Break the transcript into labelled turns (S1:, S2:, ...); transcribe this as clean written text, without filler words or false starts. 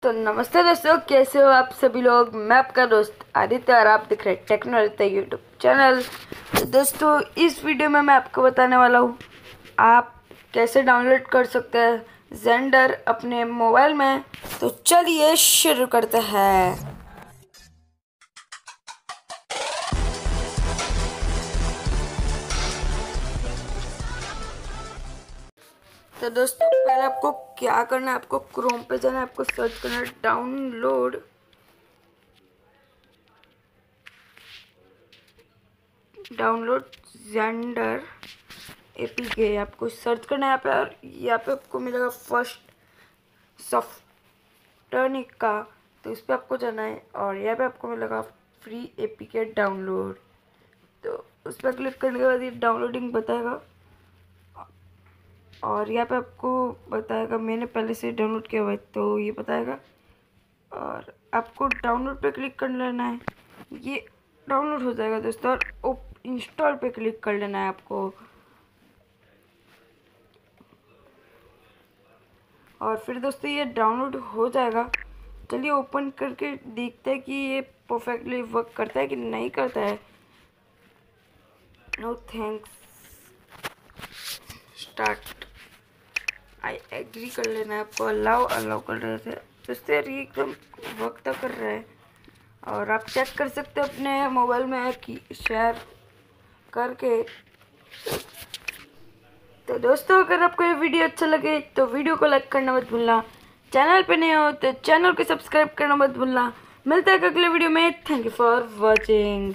S1: तो नमस्ते दोस्तों, कैसे हो आप सभी लोग। मैं आपका दोस्त आदित्य और आप दिख रहे टेक्नोलॉजी यूट्यूब चैनल। तो दोस्तों, इस वीडियो में मैं आपको बताने वाला हूँ आप कैसे डाउनलोड कर सकते हैं ज़ेंडर अपने मोबाइल में। तो चलिए शुरू करते हैं। तो दोस्तों, पहले आपको क्या करना है, आपको क्रोम पे जाना है, आपको सर्च करना है डाउनलोड ज़ेंडर एपीके। आपको सर्च करना है यहाँ पे, और यहाँ पे आपको मिलेगा फर्स्ट सॉफ्टनिक का। तो इस पर आपको जाना है और यहाँ पे आपको मिलेगा फ्री एपीके डाउनलोड। तो उस पर क्लिक करने के बाद ये डाउनलोडिंग बताएगा और यहाँ पे आपको बताएगा मैंने पहले से डाउनलोड किया हुआ है, तो ये बताएगा और आपको डाउनलोड पे क्लिक कर लेना है। ये डाउनलोड हो जाएगा दोस्तों, और इंस्टॉल पे क्लिक कर लेना है आपको। और फिर दोस्तों ये डाउनलोड हो जाएगा। चलिए ओपन करके देखते हैं कि ये परफेक्टली वर्क करता है कि नहीं करता है। No thanks, start, I agree कर लेना है आपको। अलाउ कर रहे थे दोस्तों, ये एकदम वर्क तो कर रहा है। और आप चेक कर सकते हैं अपने मोबाइल में कि शेयर करके। तो दोस्तों, अगर आपको ये वीडियो अच्छा लगे तो वीडियो को लाइक करना मत भूलना। चैनल पे नए हो तो चैनल को सब्सक्राइब करना मत भूलना। मिलता है अगले वीडियो में। Thank you for watching.